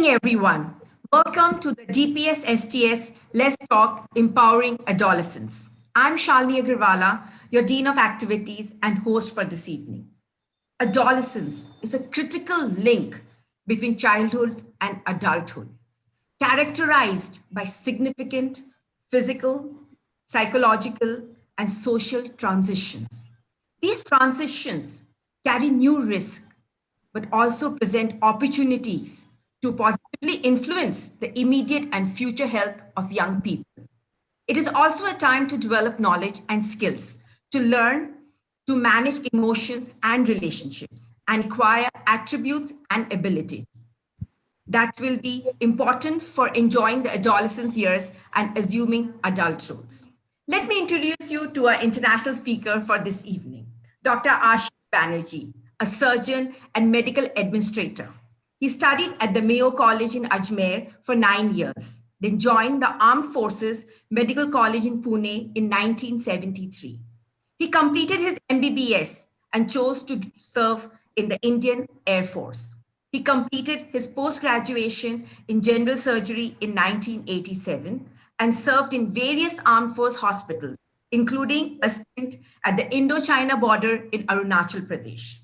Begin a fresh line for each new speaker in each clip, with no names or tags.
morning, everyone. Welcome to the DPS STS Let's Talk Empowering Adolescents. I'm Shalini Agrawala, your Dean of Activities and host for this evening. Adolescence is a critical link between childhood and adulthood, characterized by significant physical, psychological, and social transitions. These transitions carry new risks, but also present opportunities to positively influence the immediate and future health of young people. It is also a time to develop knowledge and skills, to learn to manage emotions and relationships, and acquire attributes and abilities that will be important for enjoying the adolescence years and assuming adult roles. Let me introduce you to our international speaker for this evening, Dr. Ashish Banerjee, a surgeon and medical administrator. He studied at the Mayo College in Ajmer for 9 years, then joined the Armed Forces Medical College in Pune in 1973. He completed his MBBS and chose to serve in the Indian Air Force. He completed his post-graduation in general surgery in 1987 and served in various armed force hospitals, including a stint at the Indo-China border in Arunachal Pradesh.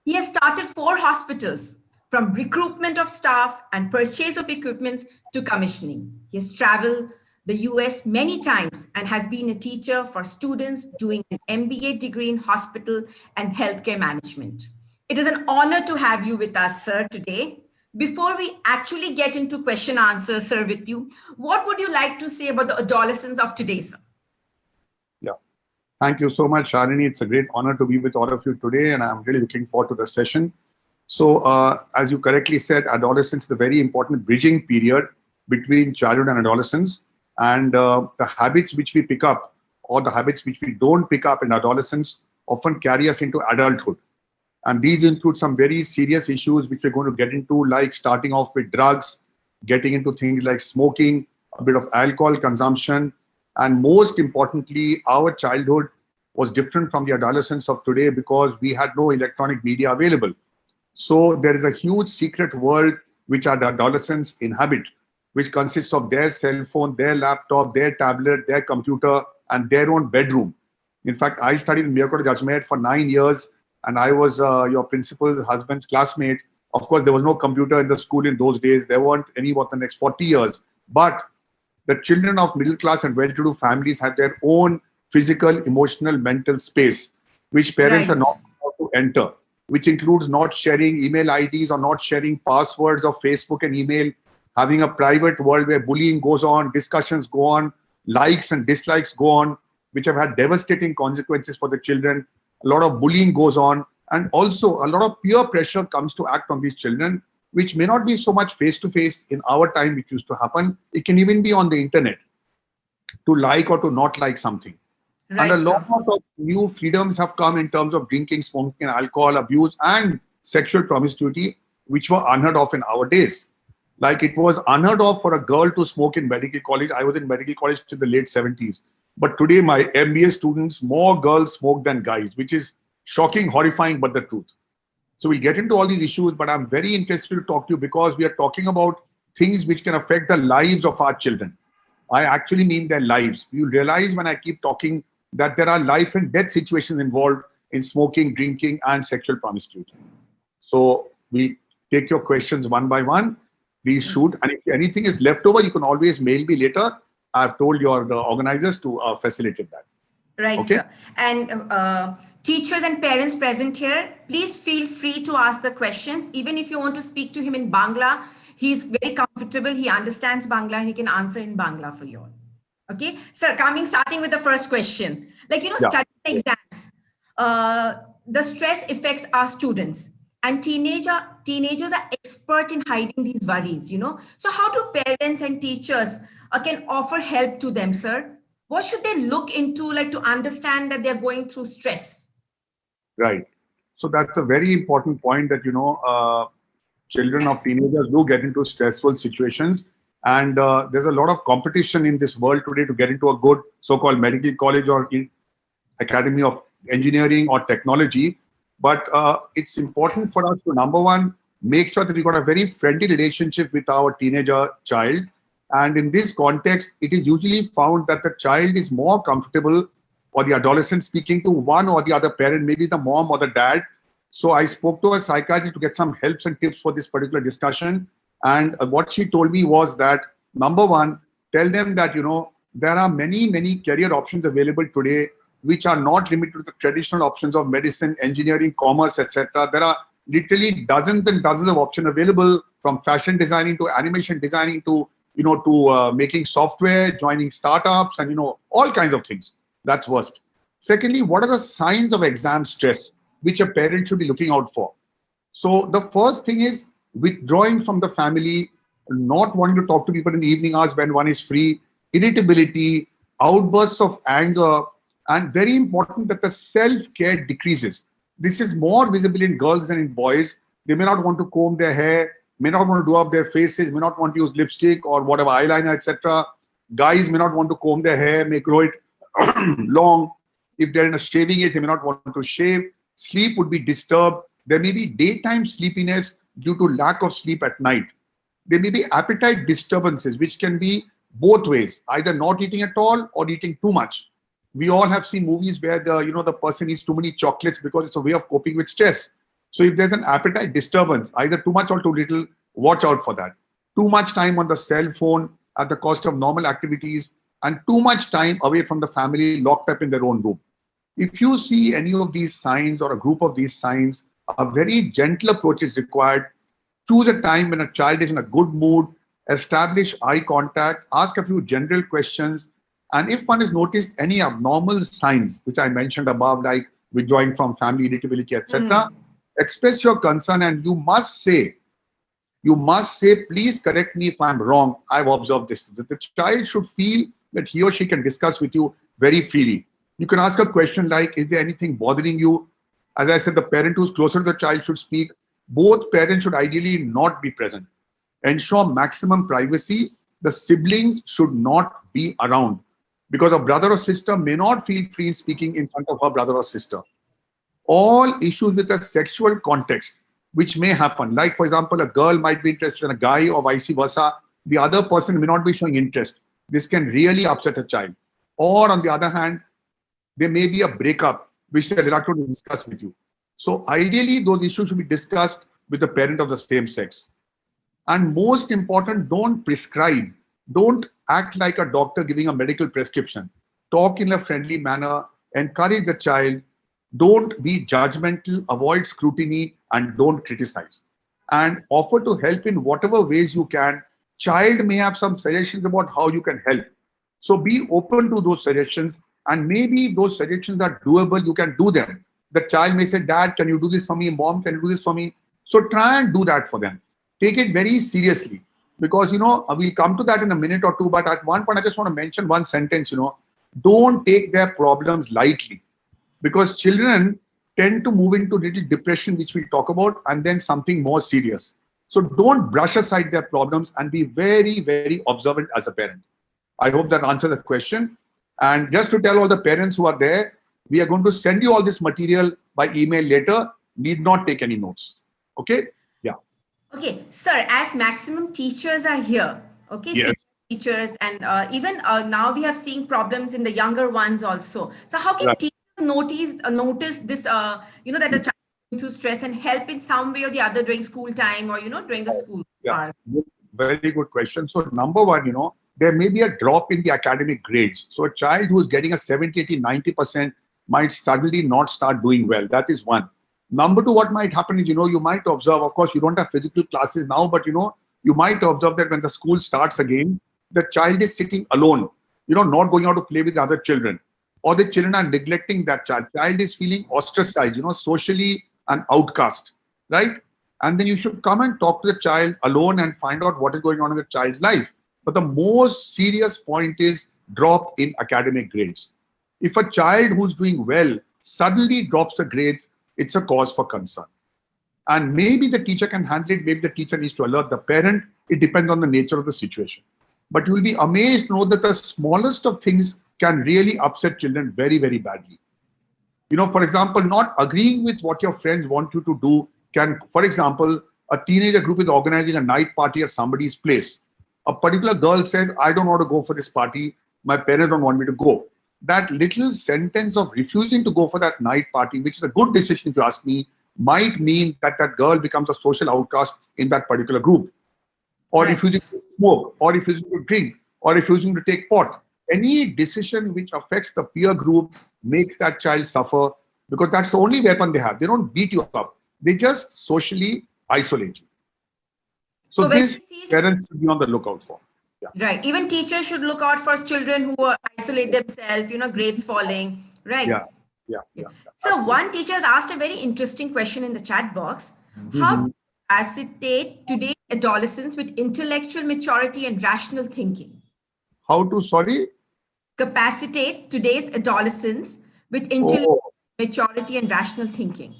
He has started 4 hospitals, from recruitment of staff and purchase of equipment to commissioning. He has traveled the US many times and has been a teacher for students doing an MBA degree in hospital and healthcare management. It is an honor to have you with us, sir, today. Before we actually get into question answer, sir, with you, what would you like to say about the adolescents of today, sir?
Yeah, thank you so much, Shalini. It's a great honor to be with all of you today, and I'm really looking forward to the session. So, as you correctly said, adolescence is a very important bridging period between childhood and adolescence. And the habits which we pick up or the habits which we don't pick up in adolescence often carry us into adulthood. And these include some very serious issues which we're going to get into, like starting off with drugs, getting into things like smoking, a bit of alcohol consumption. And most importantly, our childhood was different from the adolescence of today because we had no electronic media available. So there is a huge secret world which our adolescents inhabit, which consists of their cell phone, their laptop, their tablet, their computer, and their own bedroom. In fact, I studied in Mayo College Ajmer for 9 years, and I was your principal's husband's classmate. Of course, there was no computer in the school in those days. There weren't any for the next 40 years. But the children of middle class and well-to-do families have their own physical, emotional, mental space, which parents are not allowed to enter, which includes not sharing email IDs or not sharing passwords of Facebook and email, having a private world where bullying goes on, discussions go on, likes and dislikes go on, which have had devastating consequences for the children. A lot of bullying goes on, and also a lot of peer pressure comes to act on these children, which may not be so much face-to-face in our time, which used to happen. It can even be on the internet, to like or to not like something. Right, and a lot of new freedoms have come in terms of drinking, smoking, alcohol abuse, and sexual promiscuity, which were unheard of in our days. Like it was unheard of for a girl to smoke in medical college. I was in medical college till the late 70s. But today, my MBA students, more girls smoke than guys, which is shocking, horrifying, but the truth. So we'll get into all these issues, but I'm very interested to talk to you because we are talking about things which can affect the lives of our children. I actually mean their lives. You'll realize when I keep talking that there are life and death situations involved in smoking, drinking, and sexual promiscuity. So we take your questions one by one. Please shoot. And if anything is left over, you can always mail me later. I've told your organizers to facilitate that.
Right, okay? Sir. And teachers and parents present here, please feel free to ask the questions. Even if you want to speak to him in Bangla, he's very comfortable. He understands Bangla and he can answer in Bangla for you all. Okay, sir, starting with the first question. Like, studying exams, the stress affects our students, and teenagers are expert in hiding these worries, So how do parents and teachers can offer help to them, sir? What should they look into, like, to understand that they're going through stress?
Right. So that's a very important point that, children of teenagers do get into stressful situations. And there's a lot of competition in this world today to get into a good so-called medical college or academy of engineering or technology. But it's important for us to, number one, make sure that we got a very friendly relationship with our teenager child. And in this context, it is usually found that the child is more comfortable or the adolescent speaking to one or the other parent, maybe the mom or the dad. So I spoke to a psychiatrist to get some helps and tips for this particular discussion. And what she told me was that, number one, tell them that, there are many career options available today, which are not limited to the traditional options of medicine, engineering, commerce, etc. There are literally dozens and dozens of options available, from fashion designing to animation designing to making software, joining startups, and all kinds of things. That's first. Secondly, what are the signs of exam stress which a parent should be looking out for? So the first thing is withdrawing from the family, not wanting to talk to people in the evening hours when one is free, irritability, outbursts of anger, and very important that the self-care decreases. This is more visible in girls than in boys. They may not want to comb their hair, may not want to do up their faces, may not want to use lipstick or whatever, eyeliner, etc. Guys may not want to comb their hair, may grow it long. If they're in a shaving age, they may not want to shave. Sleep would be disturbed. There may be daytime sleepiness due to lack of sleep at night. There may be appetite disturbances, which can be both ways, either not eating at all or eating too much. We all have seen movies where the person eats too many chocolates because it's a way of coping with stress. So if there's an appetite disturbance, either too much or too little, watch out for that. Too much time on the cell phone at the cost of normal activities, and too much time away from the family, locked up in their own room. If you see any of these signs or a group of these signs, a very gentle approach is required. Choose a time when a child is in a good mood, establish eye contact, ask a few general questions, and if one has noticed any abnormal signs, which I mentioned above, like withdrawing from family, irritability, etc., express your concern, and you must say, please correct me if I'm wrong, I've observed this. The child should feel that he or she can discuss with you very freely. You can ask a question like, is there anything bothering you? As I said, the parent who's closer to the child should speak. Both parents should ideally not be present. Ensure maximum privacy. The siblings should not be around, because a brother or sister may not feel free in speaking in front of her brother or sister. All issues with a sexual context, which may happen, like for example, a girl might be interested in a guy or vice versa, the other person may not be showing interest. This can really upset a child. Or on the other hand, there may be a breakup which they're reluctant to discuss with you. So ideally, those issues should be discussed with the parent of the same sex. And most important, don't prescribe. Don't act like a doctor giving a medical prescription. Talk in a friendly manner, encourage the child, don't be judgmental, avoid scrutiny, and don't criticize. And offer to help in whatever ways you can. Child may have some suggestions about how you can help. So be open to those suggestions, and maybe those suggestions are doable, you can do them. The child may say, Dad, can you do this for me? Mom, can you do this for me? So try and do that for them. Take it very seriously, because, we'll come to that in a minute or two, but at one point, I just want to mention one sentence, don't take their problems lightly, because children tend to move into little depression, which we'll talk about, and then something more serious. So don't brush aside their problems and be very, very observant as a parent. I hope that answers the question. And just to tell all the parents who are there, we are going to send you all this material by email later. Need not take any notes. Okay? Yeah.
Okay, sir, as maximum teachers are here, okay,
Yes.
teachers, and even now we have seen problems in the younger ones also. So how can
Right.
teachers notice this, that the child is going through stress and help in some way or the other during school time, or, during the school hours?
Very good question. So number one, there may be a drop in the academic grades. So a child who is getting a 70, 80, 90% might suddenly not start doing well. That is one. Number two, what might happen is, you might observe, of course, you don't have physical classes now, but, you might observe that when the school starts again, the child is sitting alone, not going out to play with other children, or the children are neglecting that child. Child is feeling ostracized, socially an outcast, right? And then you should come and talk to the child alone and find out what is going on in the child's life. But the most serious point is drop in academic grades. If a child who's doing well suddenly drops the grades, it's a cause for concern. And maybe the teacher can handle it, maybe the teacher needs to alert the parent. It depends on the nature of the situation. But you'll be amazed to know that the smallest of things can really upset children very, very badly. For example, not agreeing with what your friends want you to do can, for example, a teenager group is organizing a night party at somebody's place. A particular girl says, I don't want to go for this party. My parents don't want me to go. That little sentence of refusing to go for that night party, which is a good decision if you ask me, might mean that that girl becomes a social outcast in that particular group. Or
Right.
refusing to smoke, or refusing to drink, or refusing to take pot. Any decision which affects the peer group makes that child suffer because that's the only weapon they have. They don't beat you up. They just socially isolate you. So
So when
this
we see,
parents should be on the lookout for. Yeah.
right, even teachers should look out for children who isolate themselves, grades falling, right?
Yeah. Yeah.
Yeah.
Yeah.
So one teacher has asked a very interesting question in the chat box. How to
Mhm.
facilitate today's adolescents with intellectual maturity and rational thinking?
How to, sorry?
Capacitate today's adolescents with intellectual
Oh,
maturity and rational thinking.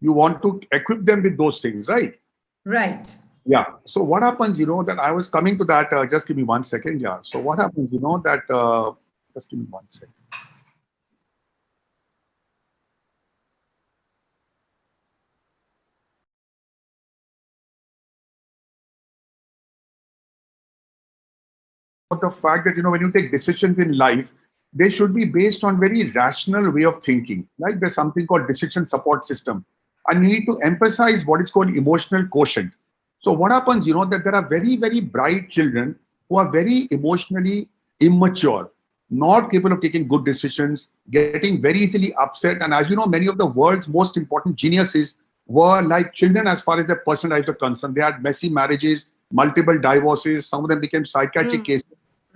you want to equip them with those things, right?
Right.
Yeah. So what happens, that I was coming to that, just give me 1 second. Yeah. So what happens, just give me 1 second. The fact that, when you take decisions in life, they should be based on very rational way of thinking. Like there's something called decision support system. And you need to emphasize what is called emotional quotient. So what happens, that there are very, very bright children who are very emotionally immature, not capable of taking good decisions, getting very easily upset. And as you know, many of the world's most important geniuses were like children as far as their personal lives are concerned. They had messy marriages, multiple divorces. Some of them became psychiatric cases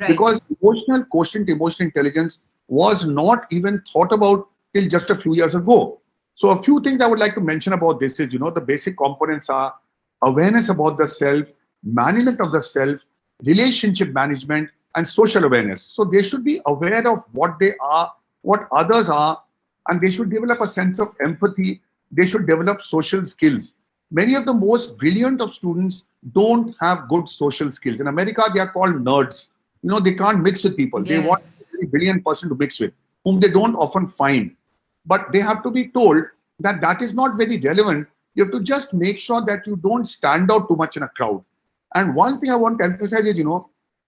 Right.
because emotional quotient, emotional intelligence was not even thought about till just a few years ago. So a few things I would like to mention about this is, the basic components are awareness about the self, management of the self, relationship management, and social awareness. So they should be aware of what they are, what others are, and they should develop a sense of empathy. They should develop social skills. Many of the most brilliant of students don't have good social skills. In America, they are called nerds. They can't mix with people. They want
Yes.
a very brilliant person to mix with, whom they don't often find. But they have to be told that that is not very relevant. You have to just make sure that you don't stand out too much in a crowd. And one thing I want to emphasize is,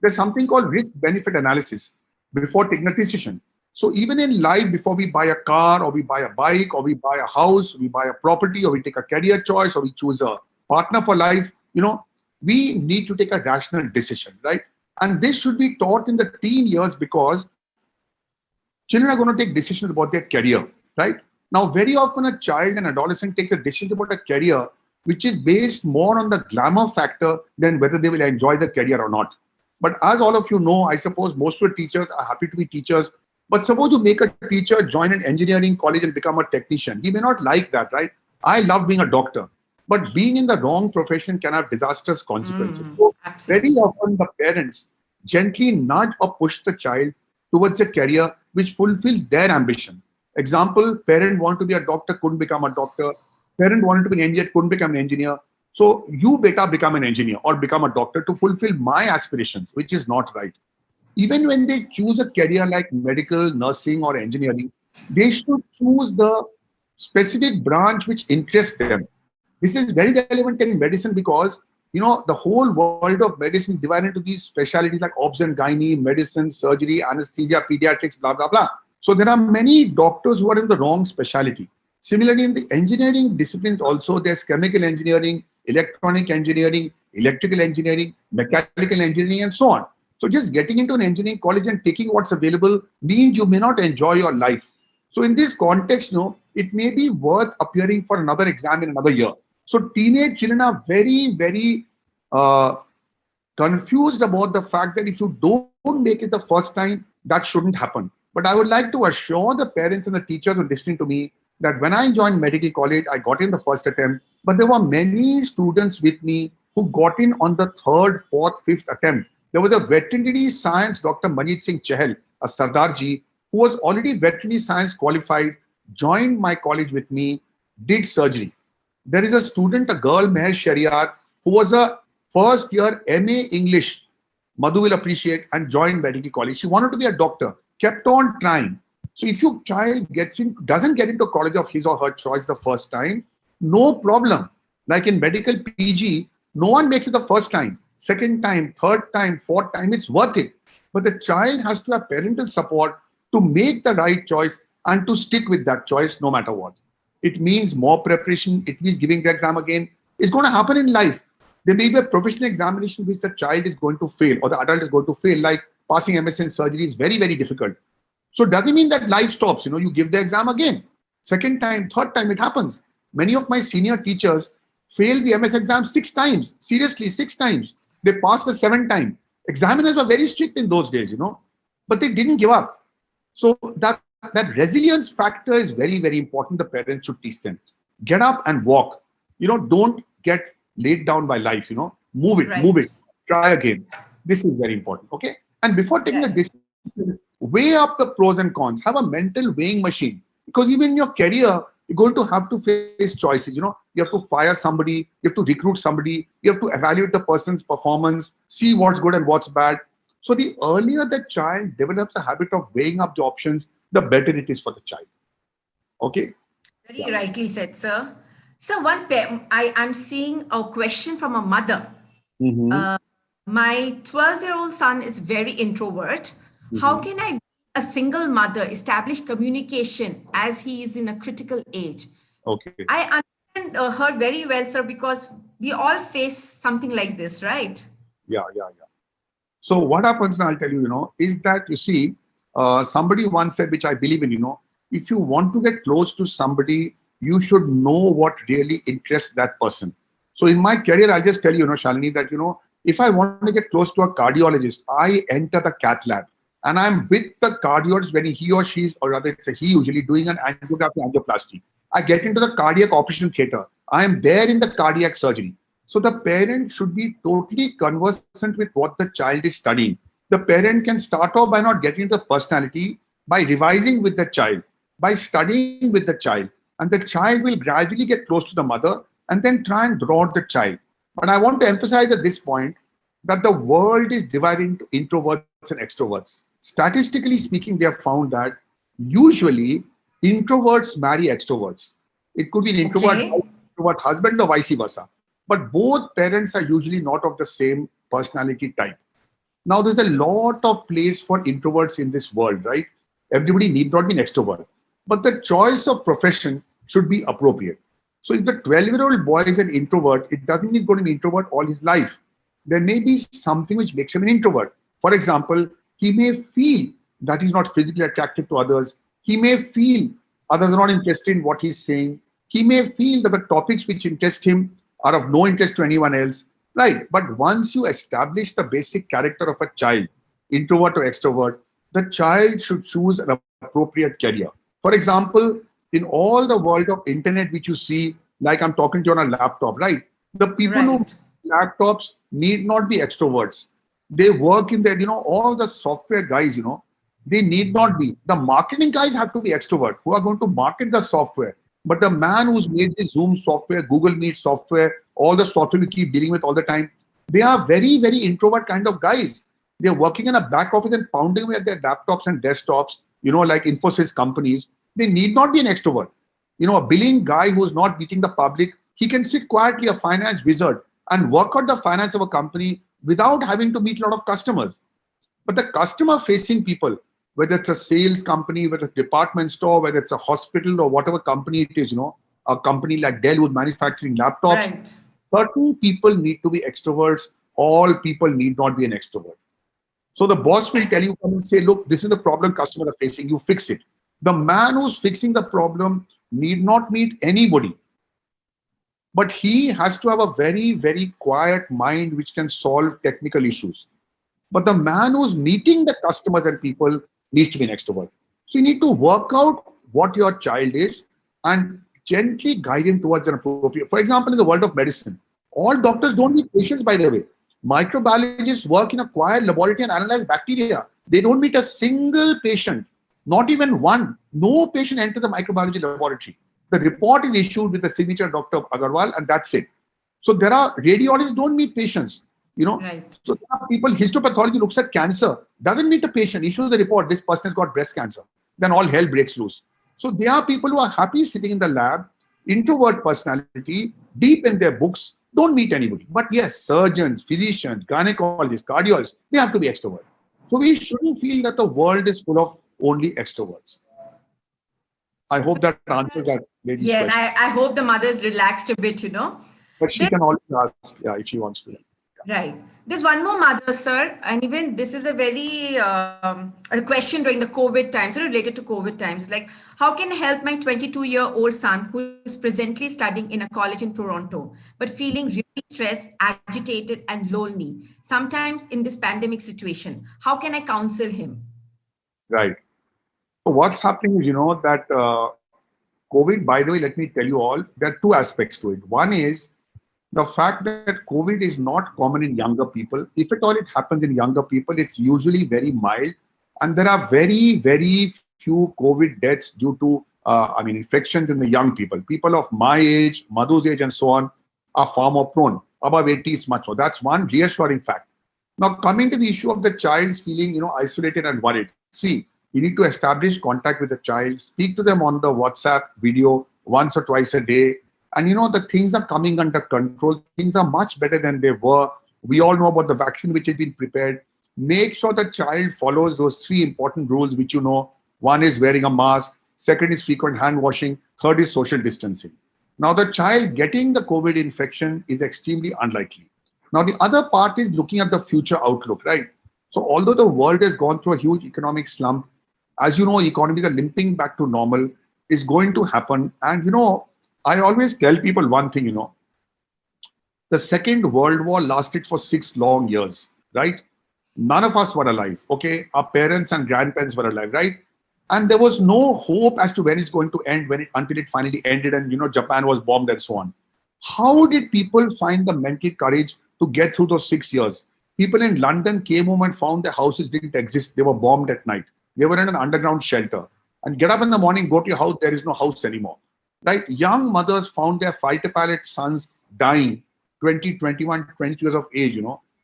there's something called risk-benefit analysis before taking a decision. So even in life, before we buy a car or we buy a bike or we buy a house, we buy a property or we take a career choice or we choose a partner for life, we need to take a rational decision, right? And this should be taught in the teen years because children are going to take decisions about their career, right? Now, very often a child and adolescent takes a decision about a career which is based more on the glamour factor than whether they will enjoy the career or not. But as all of you know, I suppose most of the teachers are happy to be teachers. But suppose you make a teacher join an engineering college and become a technician. He may not like that, right? I love being a doctor. But being in the wrong profession can have disastrous consequences. So
Absolutely.
very often the parents gently nudge or push the child towards a career which fulfills their ambition. Example, parent want to be a doctor, couldn't become a doctor. Parent wanted to be an engineer, couldn't become an engineer. So you beta become an engineer or become a doctor to fulfill my aspirations, which is not right. Even when they choose a career like medical, nursing, or engineering, they should choose the specific branch which interests them. This is very relevant in medicine because the whole world of medicine divided into these specialties like obs and gynae, medicine, surgery, anesthesia, pediatrics, blah blah blah. So there are many doctors who are in the wrong specialty. Similarly, in the engineering disciplines also, there's chemical engineering, electronic engineering, electrical engineering, mechanical engineering, and so on. So just getting into an engineering college and taking what's available means you may not enjoy your life. So in this context, it may be worth appearing for another exam in another year. So teenage children are very, very confused about the fact that if you don't make it the first time, that shouldn't happen. But I would like to assure the parents and the teachers who are listening to me that when I joined medical college, I got in the first attempt, but there were many students with me who got in on the third, fourth, fifth attempt. There was a veterinary science Dr. Manjeet Singh Chahal, a Sardarji, who was already veterinary science qualified, joined my college with me, did surgery. There is a student, a girl, Meher Shariar, who was a first year MA English, Madhu will appreciate, and joined medical college. She wanted to be a doctor, kept on trying. So if your child doesn't get into college of his or her choice the first time, no problem. Like in medical PG, no one makes it the first time, second time, third time, fourth time. It's worth it. But the child has to have parental support to make the right choice and to stick with that choice no matter what. It means more preparation. It means giving the exam again. It's going to happen in life. There may be a professional examination which the child is going to fail or the adult is going to fail, like passing MSN surgery is very, very difficult. So it doesn't mean that life stops. You give the exam again. Second time, third time, it happens. Many of my senior teachers failed the MS exam 6 times. Seriously, 6 times. They passed the 7th time. Examiners were very strict in those days, but they didn't give up. So that resilience factor is very, very important. The parents should teach them. Get up and walk. Don't get laid down by life, move it,
Right.
move it, try again. This is very important. Okay. And before taking a decision, weigh up the pros and cons, have a mental weighing machine, because even in your career, you're going to have to face choices. You have to fire somebody, you have to recruit somebody, you have to evaluate the person's performance, see what's good and what's bad. So the earlier the child develops a habit of weighing up the options, the better it is for the child. Okay.
Very rightly said, sir. So I'm seeing a question from a mother. My 12-year-old son is very introvert. How can I be a single mother establish communication as he is in a critical age?
Okay.
I understand her very well, sir, because we all face something like this, right?
Yeah. So what happens now, I'll tell you, is that you see, somebody once said, which I believe in, if you want to get close to somebody, you should know what really interests that person. So in my career, I'll just tell you, Shalini, that, if I want to get close to a cardiologist, I enter the cath lab and I'm with the cardiologist when he or she is, or rather it's a he usually, doing an angioplasty. I get into the cardiac operation theater. I am there in the cardiac surgery. So the parent should be totally conversant with what the child is studying. The parent can start off by not getting into the personality, by revising with the child, by studying with the child, and the child will gradually get close to the mother and then try and draw out the child. But I want to emphasize at this point that the world is divided into introverts and extroverts. Statistically speaking, they have found that usually introverts marry extroverts. It could be an introvert husband or vice versa. But both parents are usually not of the same personality type. Now, there's a lot of place for introverts in this world, right? Everybody need not be an extrovert. But the choice of profession should be appropriate. So if the 12-year-old boy is an introvert, it doesn't mean he's going to be an introvert all his life. There may be something which makes him an introvert. For example, he may feel that he's not physically attractive to others. He may feel others are not interested in what he's saying. He may feel that the topics which interest him are of no interest to anyone else. Right. But once you establish the basic character of a child, introvert or extrovert, the child should choose an appropriate career. For example, in all the world of internet which you see, like I'm talking to you on a laptop, right? The people who make laptops need not be extroverts. They work in there, all the software guys, they need not be. The marketing guys have to be extrovert who are going to market the software. But the man who's made the Zoom software, Google Meet software, all the software we keep dealing with all the time, they are very, very introvert kind of guys. They're working in a back office and pounding away at their laptops and desktops, like Infosys companies. They need not be an extrovert. A billing guy who's not meeting the public, he can sit quietly, a finance wizard, and work out the finance of a company without having to meet a lot of customers. But the customer-facing people, whether it's a sales company, whether it's a department store, whether it's a hospital or whatever company it is, a company like Dell who's manufacturing laptops, certain people need to be extroverts. All people need not be an extrovert. So the boss will tell you, come and say, look, this is the problem customers are facing, you fix it. The man who's fixing the problem need not meet anybody. But he has to have a very, very quiet mind which can solve technical issues. But the man who's meeting the customers and people needs to be an extrovert. So you need to work out what your child is and gently guide him towards an appropriate. For example, in the world of medicine, all doctors don't meet patients, by the way. Microbiologists work in a quiet laboratory and analyze bacteria. They don't meet a single patient, not even one. No patient enters the microbiology laboratory. The report is issued with the signature of Dr. Agarwal, and that's it. So there are radiologists don't meet patients.
Right.
So there are people, histopathology looks at cancer, doesn't meet a patient, issues the report, this person has got breast cancer. Then all hell breaks loose. So there are people who are happy sitting in the lab, Introvert personality, deep in their books, don't meet anybody. But yes, surgeons, physicians, gynecologists, cardiologists, they have to be extrovert. So we shouldn't feel that the world is full of only extroverts. I hope that answers that lady's
Yes,
question.
I hope the mother's relaxed a bit, you know.
But she
There,
can always ask, yeah, if she wants to.
right. There's one more mother, sir, and even this is a very a question during the COVID times, related to COVID times. It's like, how can I help my 22-year-old son who is presently studying in a college in Toronto, but feeling really stressed, agitated, and lonely, sometimes in this pandemic situation? How can I counsel him?
Right. So what's happening is, that COVID, by the way, let me tell you all, there are two aspects to it. One is the fact that COVID is not common in younger people. If at all it happens in younger people, it's usually very mild. And there are very, very few COVID deaths due to, infections in the young people. People of my age, Madhu's age, and so on are far more prone. Above 80 is much more. That's one reassuring fact. Now, coming to the issue of the child's feeling, isolated and worried. See, you need to establish contact with the child, speak to them on the WhatsApp video once or twice a day. And the things are coming under control. Things are much better than they were. We all know about the vaccine which has been prepared. Make sure the child follows those three important rules which you know. One is wearing a mask, second is frequent hand washing, third is social distancing. Now, the child getting the COVID infection is extremely unlikely. Now, the other part is looking at the future outlook, right? So, although the world has gone through a huge economic slump, as you know, economies are limping back to normal, is going to happen. And, I always tell people one thing, the Second World War lasted for 6 long years, right? None of us were alive, okay? Our parents and grandparents were alive, right? And there was no hope as to when it's going to end, until it finally ended and, Japan was bombed and so on. How did people find the mental courage to get through those 6 years? People in London came home and found their houses didn't exist. They were bombed at night. They were in an underground shelter. And get up in the morning, go to your house, there is no house anymore. Right? Young mothers found their fighter pilot sons dying, 20, 21, 22 years of age,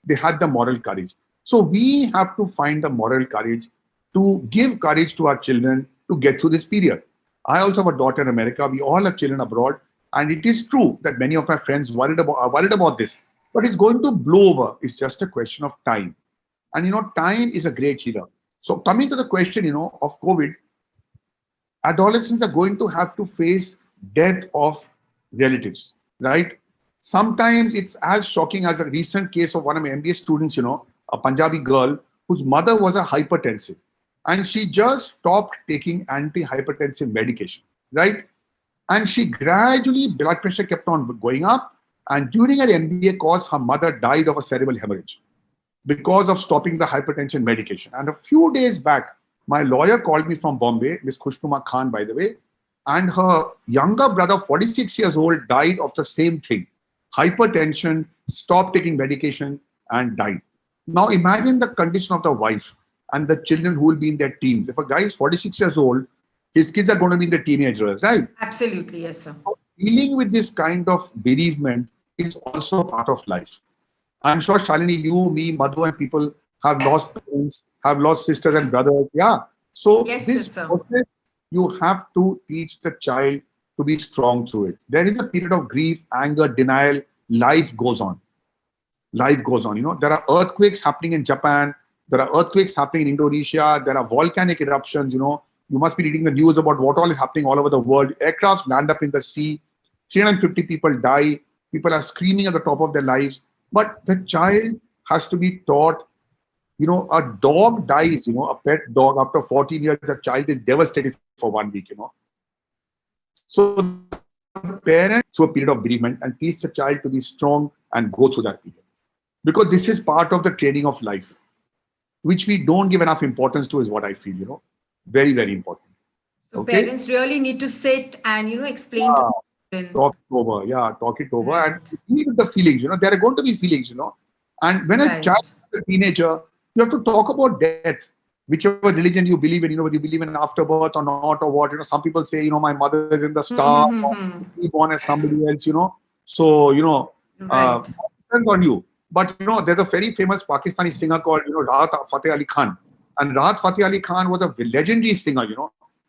They had the moral courage. So we have to find the moral courage to give courage to our children to get through this period. I also have a daughter in America. We all have children abroad. And it is true that many of my friends are worried about this. But it's going to blow over. It's just a question of time. And, time is a great healer. So coming to the question, of COVID, adolescents are going to have to face death of relatives, right? Sometimes it's as shocking as a recent case of one of my MBA students, a Punjabi girl whose mother was a hypertensive and she just stopped taking antihypertensive medication, right? And she gradually, blood pressure kept on going up. And during her MBA course, her mother died of a cerebral hemorrhage because of stopping the hypertension medication. And a few days back, my lawyer called me from Bombay, Miss Khushnuma Khan, by the way, and her younger brother, 46 years old, died of the same thing. Hypertension, stopped taking medication, and died. Now imagine the condition of the wife and the children who will be in their teens. If a guy is 46 years old, his kids are going to be in the teenagers, right?
Absolutely, yes, sir.
So dealing with this kind of bereavement is also part of life. I'm sure, Shalini, you, me, Madhu, and people have lost parents, have lost sisters and brothers. Yeah. So
yes,
this process, you have to teach the child to be strong through it. There is a period of grief, anger, denial. Life goes on. Life goes on. There are earthquakes happening in Japan. There are earthquakes happening in Indonesia. There are volcanic eruptions. You must be reading the news about what all is happening all over the world. Aircrafts land up in the sea. 350 people die. People are screaming at the top of their lives. But the child has to be taught, a dog dies, a pet dog after 14 years, a child is devastated for 1 week, So the parent through a period of bereavement and teach the child to be strong and go through that period. Because this is part of the training of life, which we don't give enough importance to, is what I feel, very, very important.
So parents really need to sit and, explain to children.
Talk it over, talk it over, right. And deal with the feelings, there are going to be feelings, And when a child is a teenager, you have to talk about death, whichever religion you believe in, whether you believe in afterbirth or not, or what, some people say, my mother is in the star, or be born as somebody else, So,
right.
depends on you. But, there's a very famous Pakistani singer called, Rahat Fateh Ali Khan. And Rahat Fateh Ali Khan was a legendary singer,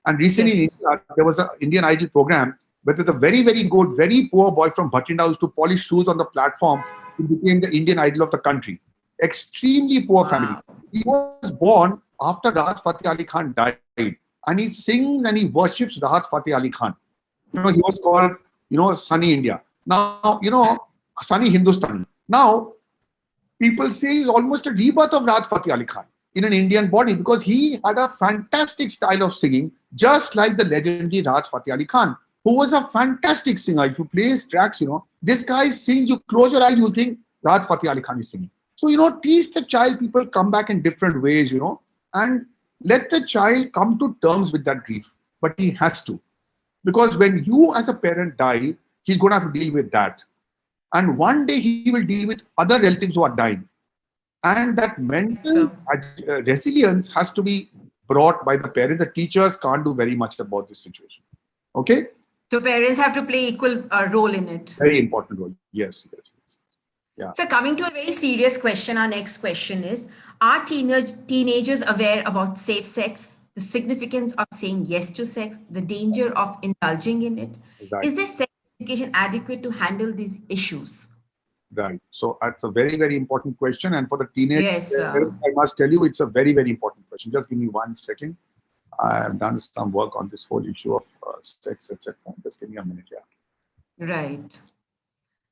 And recently in India, there was an Indian Idol program But it's a very, very good, very poor boy from Bhatinda who used to polish shoes on the platform. He became the Indian idol of the country. Extremely poor family.
Wow.
He was born after Rahat Fateh Ali Khan died. And he sings and he worships Rahat Fateh Ali Khan. You know, he was called, Sunny India. Now, Sunny Hindustani. Now, people say he's almost a rebirth of Rahat Fateh Ali Khan in an Indian body because he had a fantastic style of singing, just like the legendary Rahat Fateh Ali Khan, who was a fantastic singer. If you play his tracks, this guy sings, you close your eyes, you'll think Rahat Fateh Ali Khan is singing. So, teach the child, people come back in different ways, and let the child come to terms with that grief. But he has to. Because when you as a parent die, he's going to have to deal with that. And one day he will deal with other relatives who are dying. And that mental
So,
resilience has to be brought by the parents. The teachers can't do very much about this situation. Okay?
so parents have to play equal role in it.
Very important role. Yes, yes, yes. Yeah.
So coming to a very serious question, our next question is, are teenagers aware about safe sex, the significance of saying yes to sex, the danger of indulging in it?
Right.
Is this sex education adequate to handle these issues?
Right. So that's a very, very important question. And for the teenage
Yes.
parents, I must tell you, it's a very, very important question. Just give me 1 second. I have done some work on this whole issue of sex, etc. Just give me a minute. Yeah.
Right.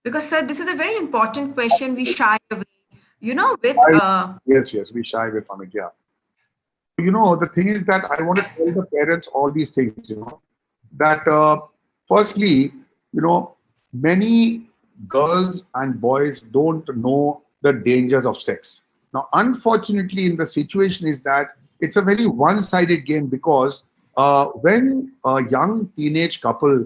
Because, sir, this is a very important question. We shy away, with
Yes, yes, we shy away from it. Yeah. The thing is that I want to tell the parents all these things, that firstly, many girls and boys don't know the dangers of sex. Now, unfortunately, in the situation is that it's a very one-sided game because when a young teenage couple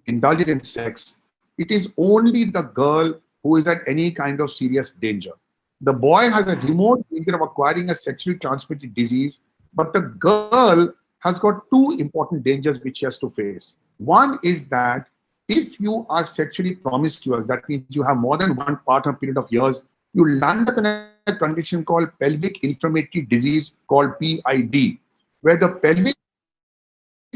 indulges in sex, it is only the girl who is at any kind of serious danger. The boy has a remote danger of acquiring a sexually transmitted disease, but the girl has got two important dangers which she has to face. One is that if you are sexually promiscuous, that means you have more than one partner period of years, you land up in a condition called pelvic inflammatory disease called PID, where the pelvic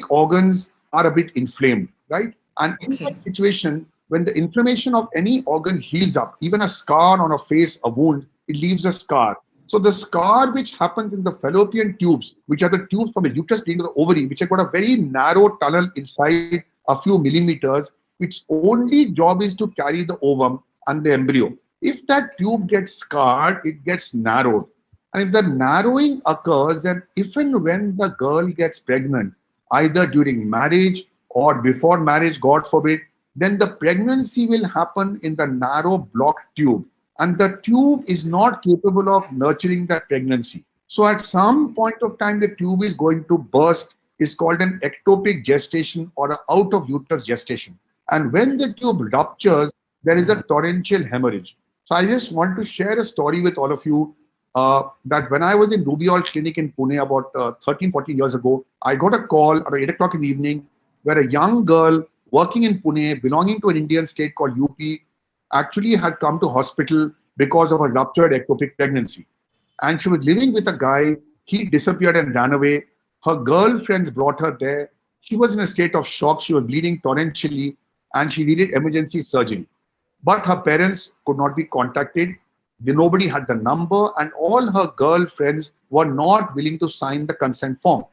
organs are a bit inflamed, right? And in
okay.
that situation, when the inflammation of any organ heals up, even a scar on a face, a wound, it leaves a scar. So the scar which happens in the fallopian tubes, which are the tubes from the uterus into the ovary, which have got a very narrow tunnel inside a few millimeters, which only job is to carry the ovum and the embryo. If that tube gets scarred, it gets narrowed. And if the narrowing occurs, then if and when the girl gets pregnant, either during marriage or before marriage, God forbid, then the pregnancy will happen in the narrow blocked tube. And the tube is not capable of nurturing that pregnancy. So at some point of time, the tube is going to burst. It's called an ectopic gestation or an out of uterus gestation. And when the tube ruptures, there is a torrential hemorrhage. So I just want to share a story with all of you that when I was in Rubiol Clinic in Pune about 13, 14 years ago, I got a call at 8 o'clock in the evening where a young girl working in Pune, belonging to an Indian state called UP, actually had come to hospital because of a ruptured ectopic pregnancy. And she was living with a guy. He disappeared and ran away. Her girlfriends brought her there. She was in a state of shock. She was bleeding torrentially and she needed emergency surgery. But her parents could not be contacted. Nobody had the number and all her girlfriends were not willing to sign the consent form.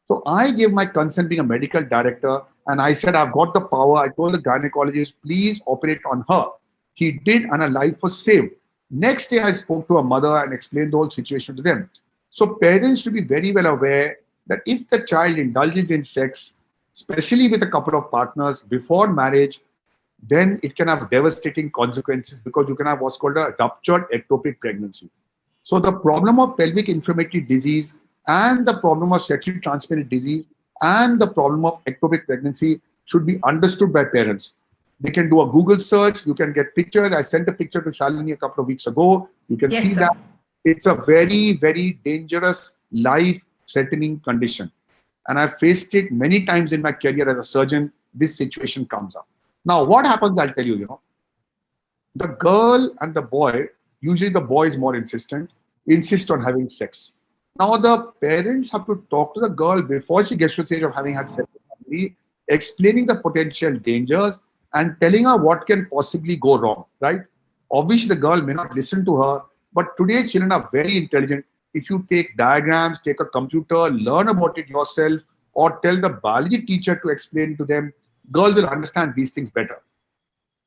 So I gave my consent being a medical director and I said, I've got the power. I told the gynecologist, please operate on her. He did and her life was saved. Next day, I spoke to her mother and explained the whole situation to them. So parents should be very well aware that if the child indulges in sex, especially with a couple of partners before marriage, then it can have devastating consequences because you can have what's called a ruptured ectopic pregnancy. So the problem of pelvic inflammatory disease and the problem of sexually transmitted disease and the problem of ectopic pregnancy should be understood by parents. They can do a Google search. You can get pictures. I sent a picture to Shalini a couple of weeks ago. You can see that. It's a very, very dangerous, life-threatening condition. And I've faced it many times in my career as a surgeon. This situation comes up. Now, what happens, I'll tell you, the girl and the boy, usually the boy is more insist on having sex. Now, the parents have to talk to the girl before she gets to the stage of having had sex with somebody explaining the potential dangers and telling her what can possibly go wrong, right? Obviously, the girl may not listen to her, but today's children are very intelligent. If you take diagrams, take a computer, learn about it yourself, or tell the biology teacher to explain to them, girls will understand these things better.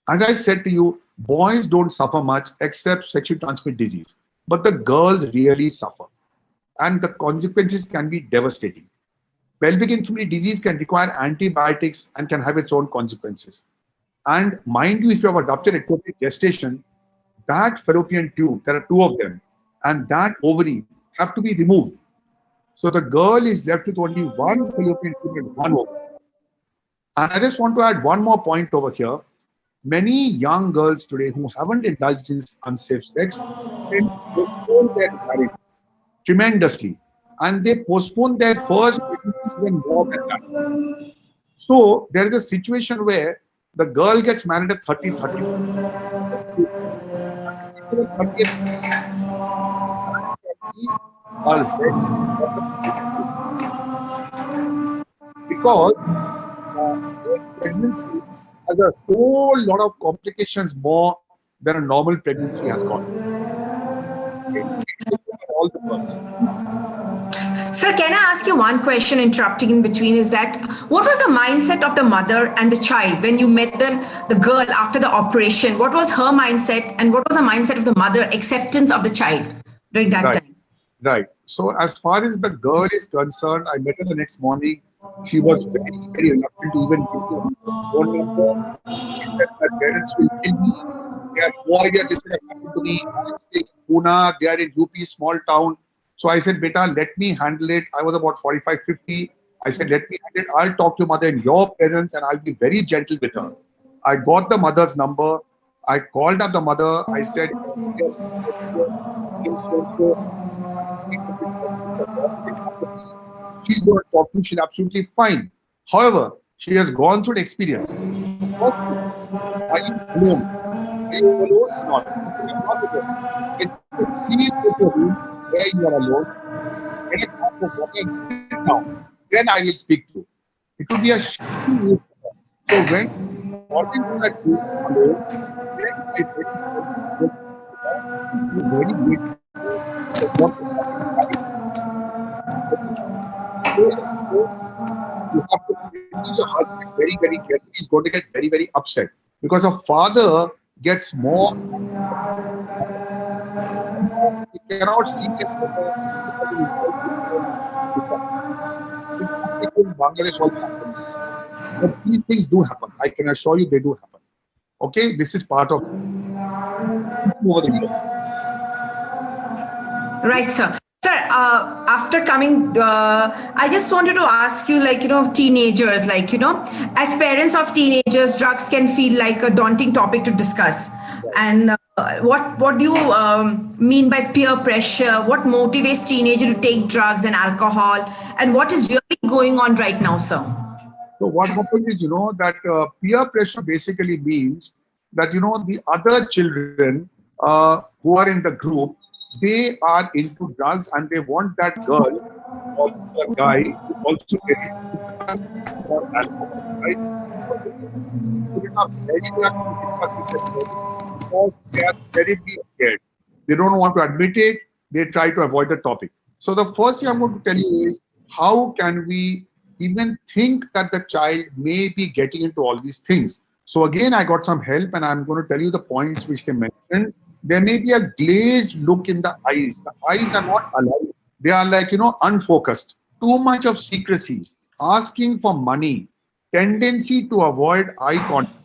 As I said to you, boys don't suffer much except sexually transmitted disease, but the girls really suffer, and the consequences can be devastating. Pelvic inflammatory disease can require antibiotics and can have its own consequences. And mind you, if you have adopted ectopic gestation, that fallopian tube, there are two of them, and that ovary have to be removed. So the girl is left with only one fallopian tube and one ovary. And I just want to add one more point over here. Many young girls today who haven't indulged in unsafe sex tend to postpone their marriage tremendously, and they postpone their first pregnancy even more than that. So there is a situation where the girl gets married at 30, 30, are very because pregnancy has a whole lot of complications more than a normal pregnancy has got. All the births.
Sir, can I ask you one question, interrupting in between, is that what was the mindset of the mother and the child when you met the girl after the operation? What was her mindset and what was the mindset of the mother, acceptance of the child during that time?
Right. So as far as the girl is concerned, I met her the next morning. She was very, very reluctant to even give me her phone number. She said, my parents will kill me. They have no idea this would have happened to me. I'm staying in Pune. They are in UP, small town. So I said, beta, let me handle it. I was about 45, 50. I said, let me handle it. I'll talk to your mother in your presence and I'll be very gentle with her. I got the mother's number. I called up the mother. I said, she's going to talk to you. She's absolutely fine. However, she has gone through the experience. First, are you alone? Are you alone or not? I said, I'm not alone. Please go to a room where you are alone. Get a glass of water and sit down. Then I will speak to you. It will be a shocking news. So when you got into that room alone, then I very grateful. You have to treat your husband very, very carefully. He's going to get very, very upset because a father gets more. He cannot see his in Bangladesh also happen. But these things do happen. I can assure you they do happen. Okay, this is part of over the years.
Right, sir. Sir, after coming, I just wanted to ask you, teenagers, as parents of teenagers, drugs can feel like a daunting topic to discuss. And what do you mean by peer pressure? What motivates teenagers to take drugs and alcohol? And what is really going on right now, sir?
So what happens is, that peer pressure basically means that, the other children who are in the group, they are into drugs and they want that girl or the guy to also get into drugs or alcohol, right? Children are very young to discuss with them because they are terribly scared. They don't want to admit it. They try to avoid the topic. So the first thing I'm going to tell you is, how can we even think that the child may be getting into all these things? So again, I got some help and I'm going to tell you the points which they mentioned. There may be a glazed look in the eyes. The eyes are not alive. They are like, unfocused. Too much of secrecy, asking for money, tendency to avoid eye contact,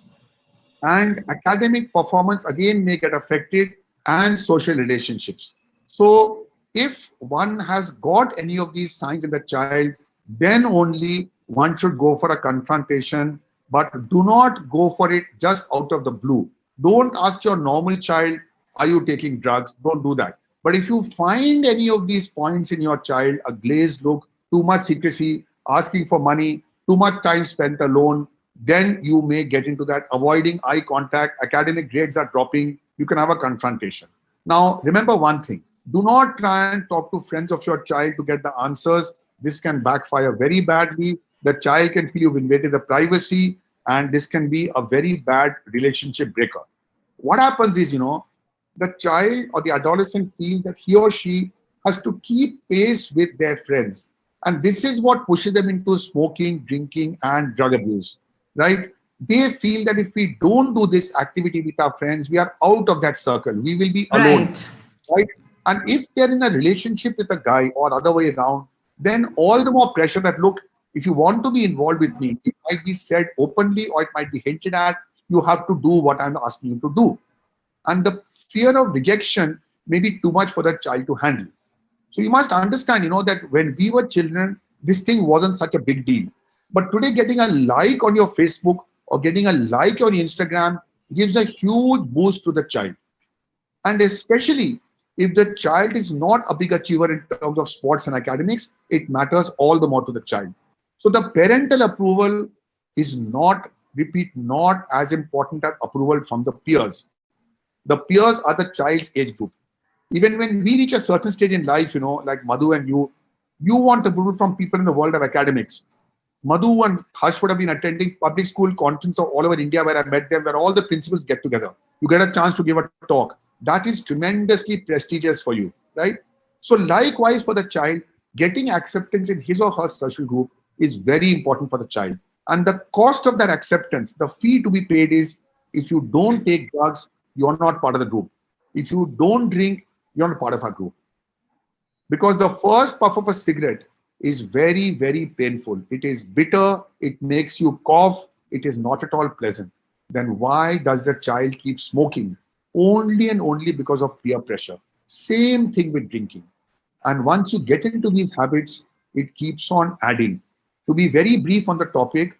and academic performance again may get affected, and social relationships. So if one has got any of these signs in the child, then only one should go for a confrontation, but do not go for it just out of the blue. Don't ask your normal child, are you taking drugs? Don't do that. But if you find any of these points in your child, a glazed look, too much secrecy, asking for money, too much time spent alone, then you may get into that. Avoiding eye contact, academic grades are dropping, you can have a confrontation. Now, remember one thing, do not try and talk to friends of your child to get the answers. This can backfire very badly. The child can feel you've invaded the privacy, and this can be a very bad relationship breaker. What happens is, the child or the adolescent feels that he or she has to keep pace with their friends. And this is what pushes them into smoking, drinking, and drug abuse, right? They feel that if we don't do this activity with our friends, we are out of that circle. We will be alone,
Right.
right? And if they're in a relationship with a guy or other way around, then all the more pressure that, look, if you want to be involved with me, it might be said openly or it might be hinted at, you have to do what I'm asking you to do. And the fear of rejection may be too much for the child to handle. So you must understand, that when we were children, this thing wasn't such a big deal. But today, getting a like on your Facebook or getting a like on Instagram gives a huge boost to the child. And especially if the child is not a big achiever in terms of sports and academics, it matters all the more to the child. So the parental approval is not, repeat, not as important as approval from the peers. The peers are the child's age group. Even when we reach a certain stage in life, like Madhu and you want approval from people in the world of academics. Madhu and Harsh would have been attending public school conferences all over India where I met them, where all the principals get together. You get a chance to give a talk. That is tremendously prestigious for you, right? So likewise for the child, getting acceptance in his or her social group is very important for the child. And the cost of that acceptance, the fee to be paid is, if you don't take drugs, you're not part of the group. If you don't drink, you're not part of our group. Because the first puff of a cigarette is very, very painful. It is bitter, it makes you cough, it is not at all pleasant. Then why does the child keep smoking? Only and only because of peer pressure. Same thing with drinking. And once you get into these habits, it keeps on adding. To be very brief on the topic,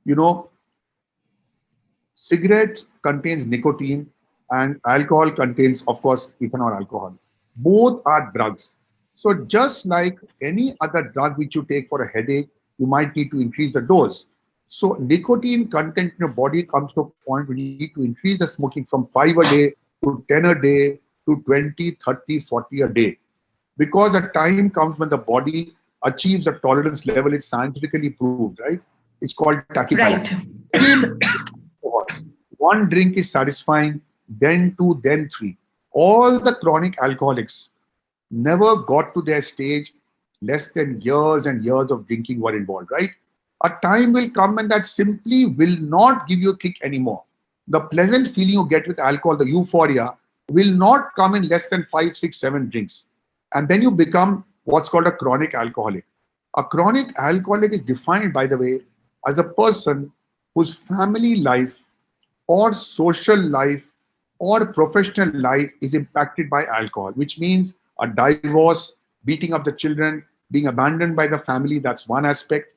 you know, cigarette contains nicotine and alcohol contains, of course, ethanol alcohol. Both are drugs. So just like any other drug which you take for a headache, you might need to increase the dose. So nicotine content in your body comes to a point where you need to increase the smoking from 5 a day to 10 a day to 20, 30, 40 a day. Because a time comes when the body achieves a tolerance level, it's scientifically proved, right? It's called
Right.
tachyphylaxis. One drink is satisfying, then two, then three. All the chronic alcoholics never got to their stage. Less than years and years of drinking were involved, right? A time will come when that simply will not give you a kick anymore. The pleasant feeling you get with alcohol, the euphoria, will not come in less than 5, 6, 7 drinks. And then you become what's called a chronic alcoholic. A chronic alcoholic is defined, by the way, as a person whose family life or social life or professional life is impacted by alcohol, which means a divorce, beating up the children, being abandoned by the family, that's one aspect.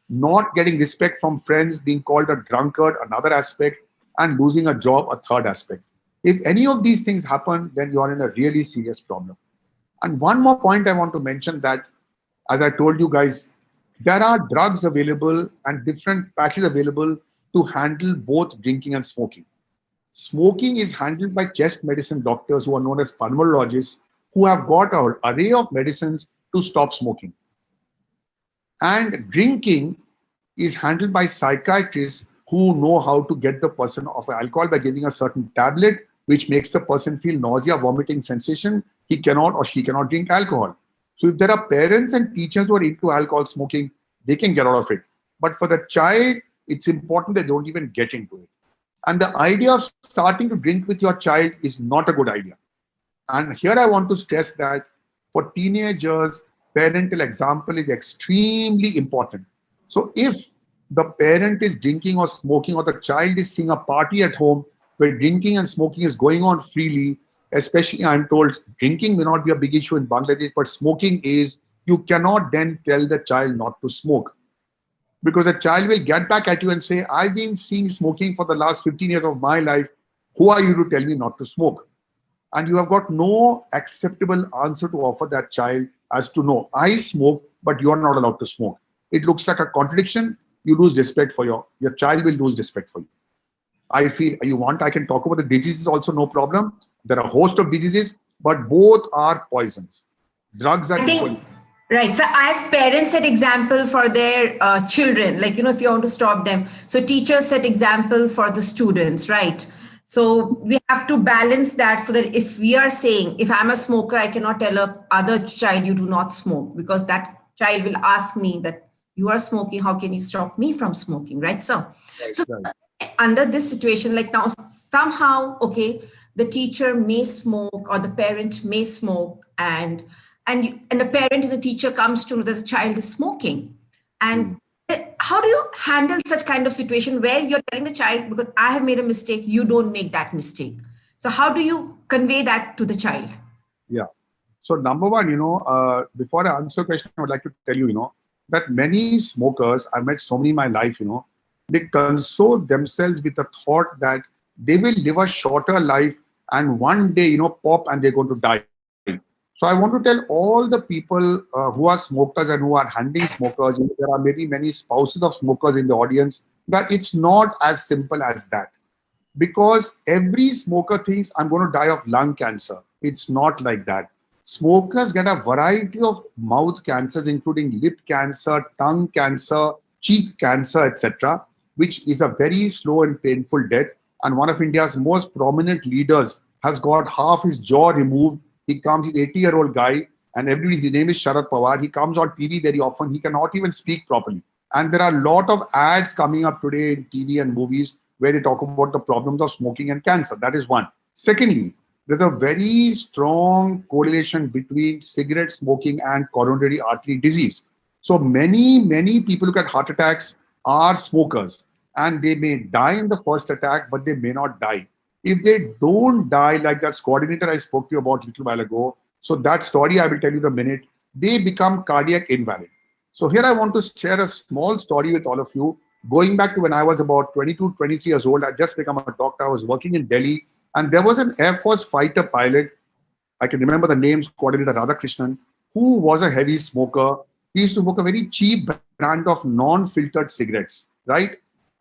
Not getting respect from friends, being called a drunkard, another aspect, and losing a job, a third aspect. If any of these things happen, then you are in a really serious problem. And one more point I want to mention that, as I told you guys, there are drugs available and different patches available to handle both drinking and smoking. Smoking is handled by chest medicine doctors who are known as pulmonologists, who have got an array of medicines to stop smoking. And drinking is handled by psychiatrists who know how to get the person off alcohol by giving a certain tablet which makes the person feel nausea, vomiting sensation. He cannot or she cannot drink alcohol. So if there are parents and teachers who are into alcohol smoking, they can get out of it. But for the child, it's important they don't even get into it. And the idea of starting to drink with your child is not a good idea. And here I want to stress that for teenagers, parental example is extremely important. So if the parent is drinking or smoking, or the child is seeing a party at home where drinking and smoking is going on freely, especially I'm told drinking may not be a big issue in Bangladesh, but smoking is, you cannot then tell the child not to smoke. Because the child will get back at you and say, I've been seeing smoking for the last 15 years of my life. Who are you to tell me not to smoke? And you have got no acceptable answer to offer that child as to, no, I smoke, but you are not allowed to smoke. It looks like a contradiction. You lose respect for your child will lose respect for you. I feel you want, I can talk about the diseases also, no problem. There are a host of diseases, but both are poisons. Drugs are
I
equally.
think Right. So as parents set example for their children, like, if you want to stop them. So teachers set example for the students, right? So we have to balance that so that if we are saying, if I'm a smoker, I cannot tell a other child you do not smoke, because that child will ask me that you are smoking. How can you stop me from smoking? Right.
Right,
So
right.
under this situation, like now somehow, okay, the teacher may smoke or the parent may smoke, and the parent and the teacher comes to know that the child is smoking.
Hmm.
And how do you handle such kind of situation where you're telling the child, because I have made a mistake, you don't make that mistake? So how do you convey that to the child?
Yeah. So number one, before I answer your question, I would like to tell you, that many smokers, I've met so many in my life, they console themselves with the thought that they will live a shorter life and one day, pop and they're going to die. So I want to tell all the people who are smokers and who are handling smokers, there are maybe many spouses of smokers in the audience, that it's not as simple as that. Because every smoker thinks I'm going to die of lung cancer. It's not like that. Smokers get a variety of mouth cancers, including lip cancer, tongue cancer, cheek cancer, etc., which is a very slow and painful death. And one of India's most prominent leaders has got half his jaw removed. He's 80-year-old guy, and everybody, his name is Sharad Pawar. He comes on TV very often. He cannot even speak properly. And there are a lot of ads coming up today in TV and movies where they talk about the problems of smoking and cancer. That is one. Secondly, there's a very strong correlation between cigarette smoking and coronary artery disease. So many people who get heart attacks are smokers, and they may die in the first attack, but they may not die. If they don't die, like that coordinator I spoke to you about a little while ago, so that story I will tell you in a minute, they become cardiac invalid. So here I want to share a small story with all of you. Going back to when I was about 22, 23 years old, I just become a doctor. I was working in Delhi, and there was an Air Force fighter pilot. I can remember the names, Coordinator Radhakrishnan, who was a heavy smoker. He used to smoke a very cheap brand of non-filtered cigarettes, right?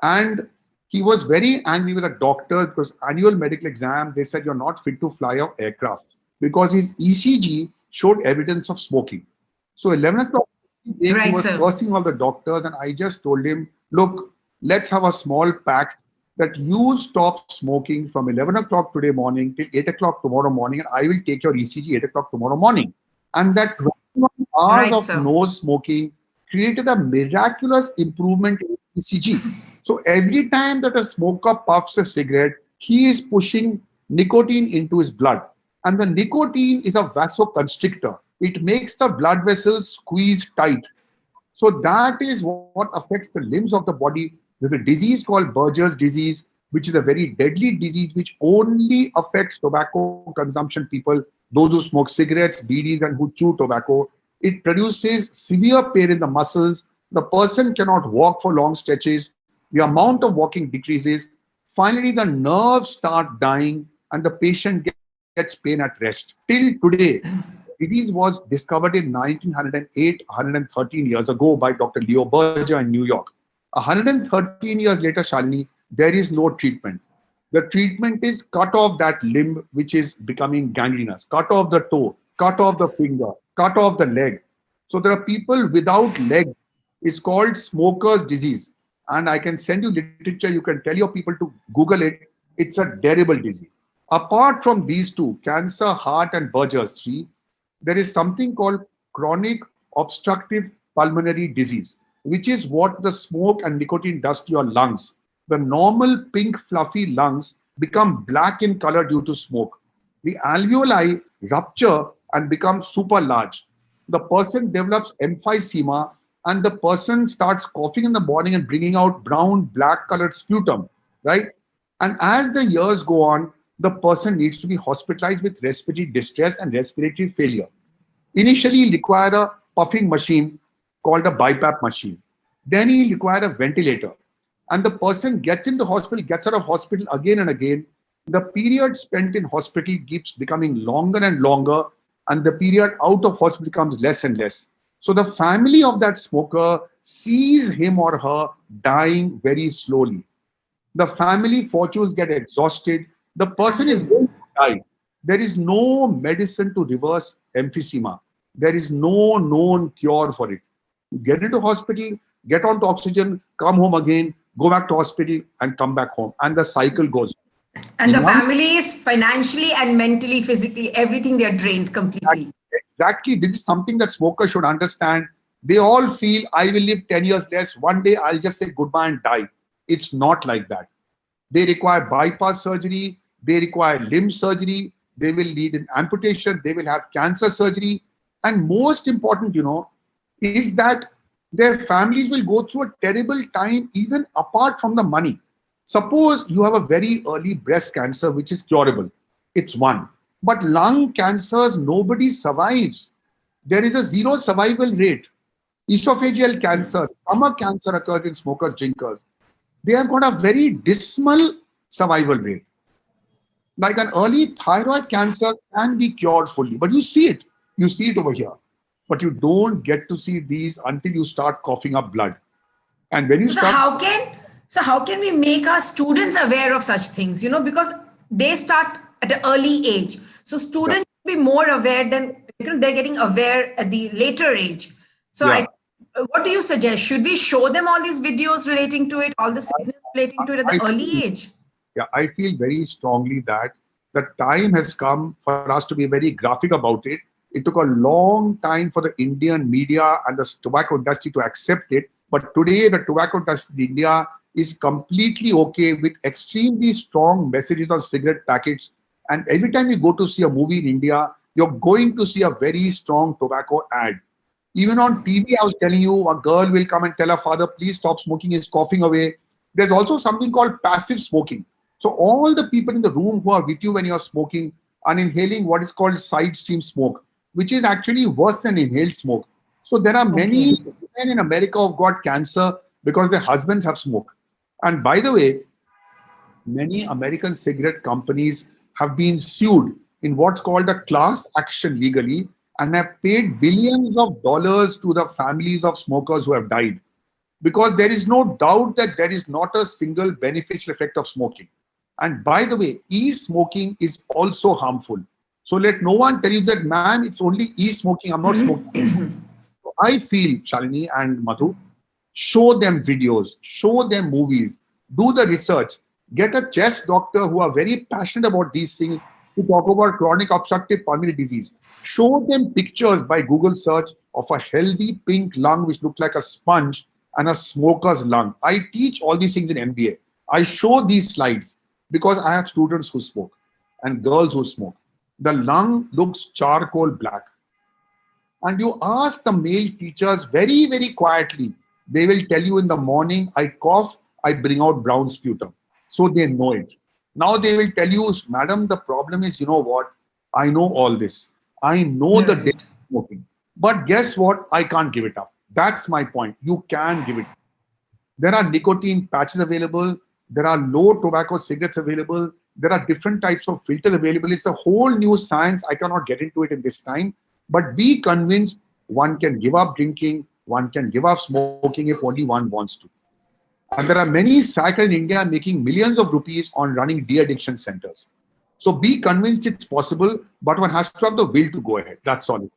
And he was very angry with the doctor because annual medical exam, they said you're not fit to fly an aircraft because his ECG showed evidence of smoking. So 11 o'clock, he
Right,
was
sir.
cursing all the doctors, and I just told him, look, let's have a small pact that you stop smoking from 11 o'clock today morning till 8 o'clock tomorrow morning, and I will take your ECG 8 o'clock tomorrow morning. And that 21 hours
Right,
of
sir.
no smoking created a miraculous improvement in ECG. So every time that a smoker puffs a cigarette, he is pushing nicotine into his blood. And the nicotine is a vasoconstrictor. It makes the blood vessels squeeze tight. So that is what affects the limbs of the body. There's a disease called Berger's disease, which is a very deadly disease which only affects tobacco consumption people, those who smoke cigarettes, BDs, and who chew tobacco. It produces severe pain in the muscles. The person cannot walk for long stretches. The amount of walking decreases. Finally, the nerves start dying, and the patient gets pain at rest. Till today, disease was discovered in 1908, 113 years ago by Dr. Leo Berger in New York. 113 years later, Shalini, there is no treatment. The treatment is cut off that limb which is becoming gangrenous, cut off the toe, cut off the finger, cut off the leg. So there are people without legs. It's called smoker's disease. And I can send you literature, you can tell your people to Google it. It's a terrible disease. Apart from these two, cancer, heart, and Berger's three, there is something called chronic obstructive pulmonary disease, which is what the smoke and nicotine does to your lungs. The normal pink, fluffy lungs become black in color due to smoke. The alveoli rupture and become super large. The person develops emphysema, and the person starts coughing in the morning and bringing out brown, black colored sputum, right? And as the years go on, the person needs to be hospitalized with respiratory distress and respiratory failure. Initially, he required a puffing machine called a BiPAP machine. Then he required a ventilator. And the person gets into hospital, gets out of hospital again and again. The period spent in hospital keeps becoming longer and longer, and the period out of hospital becomes less and less. So the family of that smoker sees him or her dying very slowly. The family fortunes get exhausted. The person is
Absolutely.
going to die. There is no medicine to reverse emphysema. There is no known cure for it. You get into hospital, get onto oxygen, come home again, go back to hospital and come back home. And the cycle goes.
And the
Young,
families, financially and mentally, physically, everything, they're drained completely.
exactly. This is something that smokers should understand. They all feel I will live 10 years less. One day I'll just say goodbye and die. It's not like that. They require bypass surgery. They require limb surgery. They will need an amputation. They will have cancer surgery. And most important, is that their families will go through a terrible time even apart from the money. Suppose you have a very early breast cancer, which is curable. It's one. But lung cancers, nobody survives. There is a zero survival rate. Esophageal cancer, stomach cancer occurs in smokers, drinkers. They have got a very dismal survival rate. Like an early thyroid cancer can be cured fully, but you see it over here. But you don't get to see these until you start coughing up blood. And when you
So
start,
how can we make our students aware of such things? Because they start at an early age. So students should be more aware than they're getting aware at the later age. So
yeah,
what do you suggest? Should we show them all these videos relating to it, all the sickness relating to it at the early age?
yeah, I feel very strongly that the time has come for us to be very graphic about it. It took a long time for the Indian media and the tobacco industry to accept it. But today, the tobacco industry in India is completely okay with extremely strong messages on cigarette packets. And every time you go to see a movie in India, you're going to see a very strong tobacco ad. Even on TV, I was telling you, a girl will come and tell her father, please stop smoking, he's coughing away. There's also something called passive smoking. So all the people in the room who are with you when you're smoking are inhaling what is called side stream smoke, which is actually worse than inhaled smoke. So there are many women in America who've got cancer because their husbands have smoked. And by the way, many American cigarette companies have been sued in what's called a class action legally and have paid billions of dollars to the families of smokers who have died. Because there is no doubt that there is not a single beneficial effect of smoking. And by the way, e-smoking is also harmful. So let no one tell you that, man, it's only e-smoking, I'm not smoking. So I feel, Shalini and Madhu, show them videos, show them movies, do the research, get a chest doctor who are very passionate about these things to talk about chronic obstructive pulmonary disease. Show them pictures by Google search of a healthy pink lung which looks like a sponge and a smoker's lung. I teach all these things in MBA. I show these slides because I have students who smoke and girls who smoke. The lung looks charcoal black. And you ask the male teachers very, very quietly. They will tell you in the morning, I cough, I bring out brown sputum. So they know it. Now they will tell you, madam, the problem is, you know what? I know all this. I know the danger of smoking. But guess what? I can't give it up. That's my point. You can give it up. There are nicotine patches available. There are low tobacco cigarettes available. There are different types of filters available. It's a whole new science. I cannot get into it in this time. But be convinced one can give up drinking, one can give up smoking if only one wants to. And there are many cyclists in India making millions of rupees on running de-addiction centers. So be convinced it's possible, but one has to have the will to go ahead. That's all.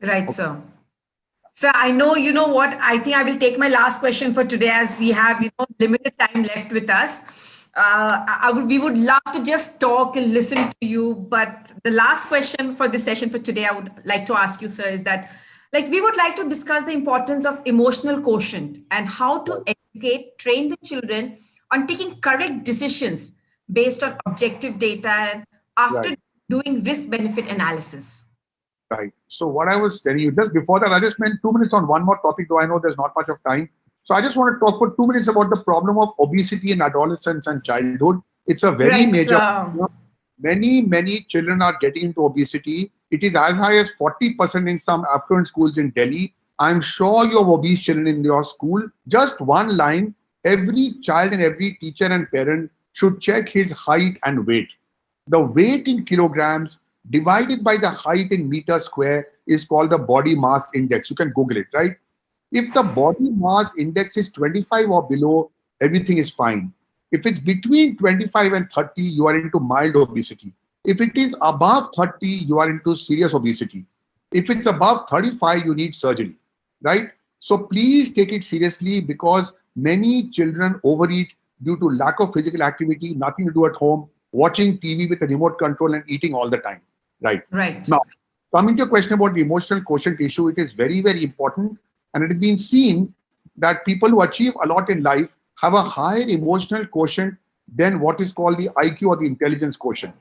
Right, sir. So I know, you know what, I think I will take my last question for today as we have, limited time left with us. We would love to just talk and listen to you. But the last question for this session for today, I would like to ask you, sir, is that we would like to discuss the importance of emotional quotient and how to educate, train the children on taking correct decisions based on objective data and after doing risk-benefit analysis.
Right. So what I was telling you, just before that, I just spent 2 minutes on one more topic, though I know there's not much of time. So I just want to talk for 2 minutes about the problem of obesity in adolescence and childhood. It's a very major problem. Many children are getting into obesity. It is as high as 40% in some affluent schools in Delhi. I'm sure you have obese children in your school. Just one line, every child and every teacher and parent should check his height and weight. The weight in kilograms divided by the height in meters square is called the body mass index. You can Google it, right? If the body mass index is 25 or below, everything is fine. If it's between 25 and 30, you are into mild obesity. If it is above 30, you are into serious obesity. If it's above 35, you need surgery, right? So please take it seriously because many children overeat due to lack of physical activity, nothing to do at home, watching TV with a remote control and eating all the time, right?
Right.
Now, coming to your question about the emotional quotient issue, it is very, very important. And it has been seen that people who achieve a lot in life have a higher emotional quotient than what is called the IQ or the intelligence quotient,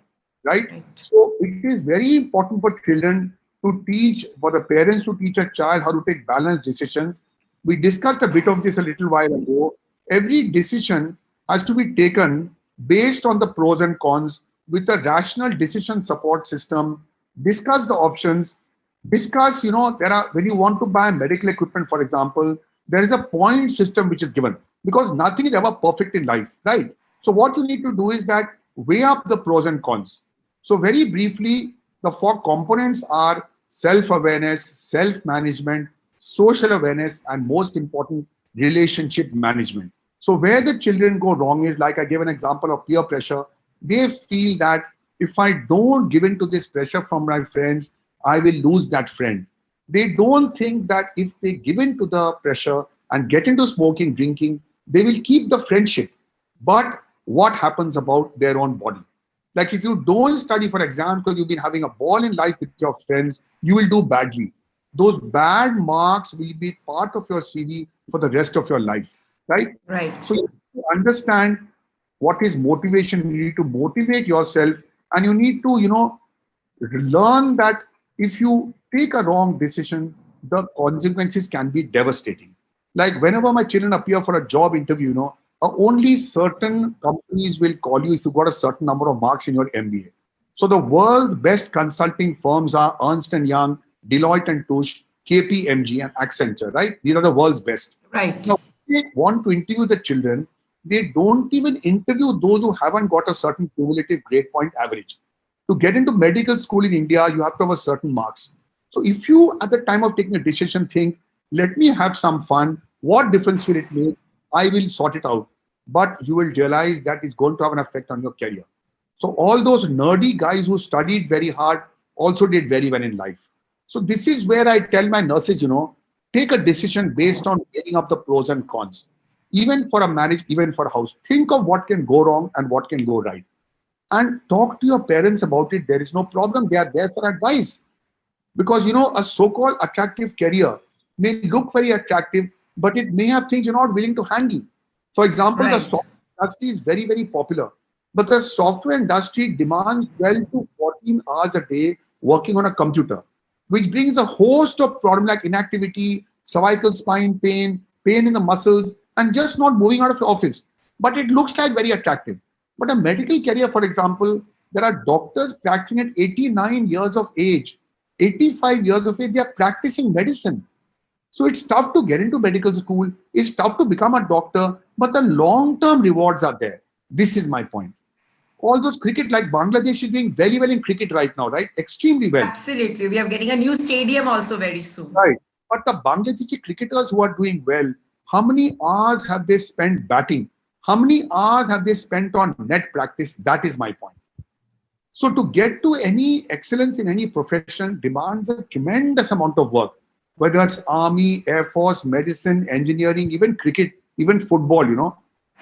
right?
Right.
So it is very important for children to teach, for the parents to teach a child how to take balanced decisions. We discussed a bit of this a little while ago. Every decision has to be taken based on the pros and cons with a rational decision support system. Discuss the options. Discuss, there are, when you want to buy medical equipment, for example, there is a point system which is given because nothing is ever perfect in life, right? So what you need to do is that weigh up the pros and cons. So very briefly, the four components are self-awareness, self-management, social awareness, and most important, relationship management. So where the children go wrong is, like I gave an example of peer pressure, they feel that if I don't give in to this pressure from my friends, I will lose that friend. They don't think that if they give in to the pressure and get into smoking, drinking, they will keep the friendship. But what happens about their own body? Like if you don't study for exams because you've been having a ball in life with your friends, you will do badly. Those bad marks will be part of your CV for the rest of your life, right?
Right.
So you need to understand what is motivation. You need to motivate yourself and you need to, learn that if you take a wrong decision, the consequences can be devastating. Like whenever my children appear for a job interview, only certain companies will call you if you got a certain number of marks in your MBA. So the world's best consulting firms are Ernst and Young, Deloitte and Touche, KPMG, and Accenture, right? These are the world's best.
Right.
Now, if they want to interview the children, they don't even interview those who haven't got a certain cumulative grade point average. To get into medical school in India, you have to have a certain marks. So if you, at the time of taking a decision, think, let me have some fun, what difference will it make? I will sort it out. But you will realize that it's going to have an effect on your career. So all those nerdy guys who studied very hard also did very well in life. So this is where I tell my nurses, take a decision based on weighing up the pros and cons. Even for a marriage, even for a house, think of what can go wrong and what can go right. And talk to your parents about it. There is no problem. They are there for advice. Because, a so-called attractive career may look very attractive, but it may have things you're not willing to handle. For example, the
Right.
software industry is very, very popular, but the software industry demands 12 to 14 hours a day working on a computer, which brings a host of problems like inactivity, cervical spine pain, pain in the muscles, and just not moving out of the office. But it looks like very attractive. But a medical career, for example, there are doctors practicing at 89 years of age, 85 years of age, they are practicing medicine. So it's tough to get into medical school. It's tough to become a doctor, but the long-term rewards are there. This is my point. All those cricket, like Bangladesh is doing very well in cricket right now, right? Extremely well.
Absolutely. We are getting a new stadium also very soon.
Right. But the Bangladeshi cricketers who are doing well, how many hours have they spent batting? How many hours have they spent on net practice? That is my point. So to get to any excellence in any profession demands a tremendous amount of work, whether it's army, air force, medicine, engineering, even cricket, even football.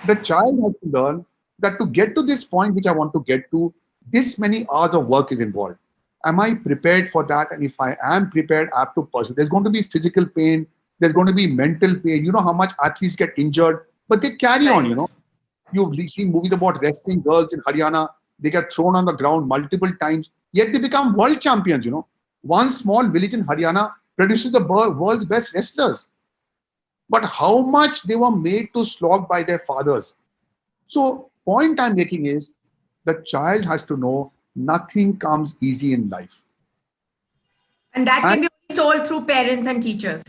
The child has to learn that to get to this point, which I want to get to, this many hours of work is involved. Am I prepared for that? And if I am prepared, I have to pursue. There's going to be physical pain. There's going to be mental pain. You know how much athletes get injured, but they carry on. You've seen movies about wrestling girls in Haryana. They get thrown on the ground multiple times, yet they become world champions. One small village in Haryana produces the world's best wrestlers. But how much they were made to slog by their fathers. So, point I'm making is the child has to know nothing comes easy in life.
And that can
And,
be only told through parents and teachers.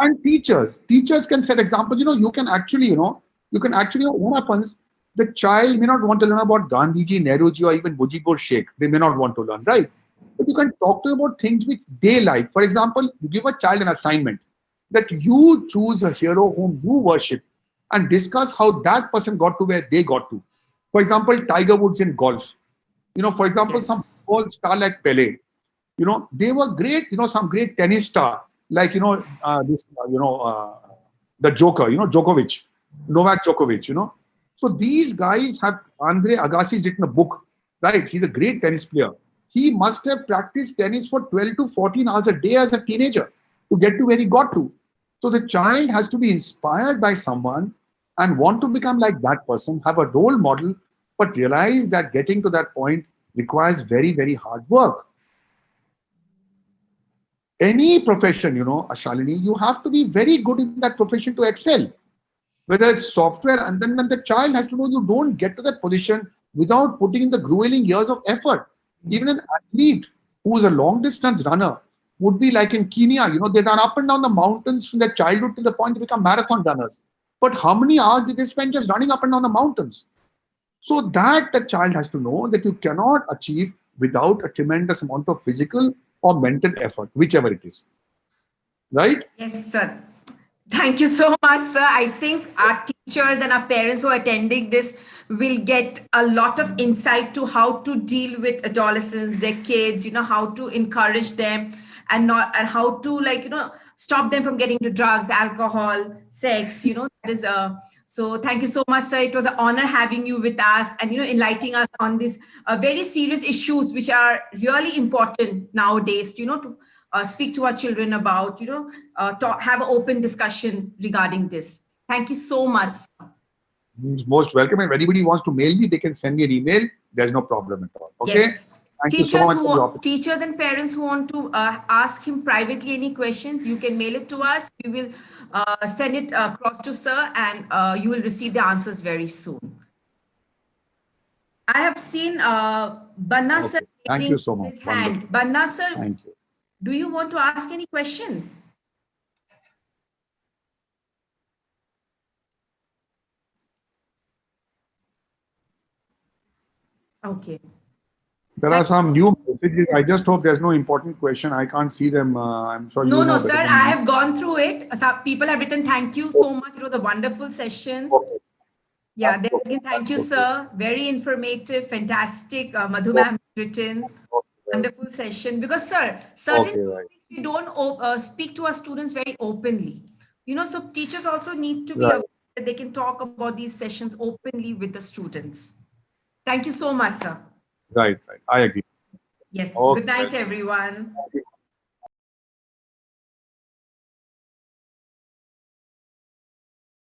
and teachers can set examples. You can actually, what happens? The child may not want to learn about Gandhiji, Nehruji, or even Mujibur Sheikh. They may not want to learn, right? But you can talk to them about things which they like. For example, you give a child an assignment that you choose a hero whom you worship and discuss how that person got to where they got to. For example, Tiger Woods in golf. For example, some
Yes.
football star like Pele. they were great, some great tennis star, like, the Joker, Djokovic, Novak Djokovic, So these guys have, Andre Agassi's written a book, right? He's a great tennis player. He must have practiced tennis for 12 to 14 hours a day as a teenager to get to where he got to. So the child has to be inspired by someone and want to become like that person, have a role model, but realize that getting to that point requires very, very hard work. Any profession, Shalini, you have to be very good in that profession to excel. Whether it's software, and then the child has to know you don't get to that position without putting in the grueling years of effort. Even an athlete who is a long distance runner would be like in Kenya, they run up and down the mountains from their childhood to the point to become marathon runners. But how many hours did they spend just running up and down the mountains? So that the child has to know that you cannot achieve without a tremendous amount of physical or mental effort, whichever it is. Right?
Yes, sir. Thank you so much, sir. I think our teachers and our parents who are attending this will get a lot of insight to how to deal with adolescents, their kids, how to encourage them and how to stop them from getting to drugs, alcohol, sex, that is so thank you so much, sir. It was an honor having you with us and, enlightening us on these very serious issues, which are really important nowadays, to speak to our children about, have an open discussion regarding this. Thank you so much.
Most welcome. And if anybody wants to mail me, they can send me an email. There's no problem at all. Okay.
Yes.
Thank you so much.
Teachers and parents who want to ask him privately any questions, you can mail it to us. We will send it across to sir, and you will receive the answers very soon. I have seen Banna sir
raising his
hand. Banna sir,
thank you.
Do you want to ask any question? Okay.
There are some new messages. I just hope there's no important question. I can't see them. I'm sure.
No, sir. I have gone through it. Some people have written thank you so much. It was a wonderful session.
Okay.
Yeah, again, thank you, sir. Very informative, fantastic. Madhu ma'am written. Wonderful session. Because, sir, certain topics we don't speak to our students very openly. So teachers also need to be aware that they can talk about these sessions openly with the students. Thank you so much, sir.
Right. I agree.
Yes. Good night, everyone.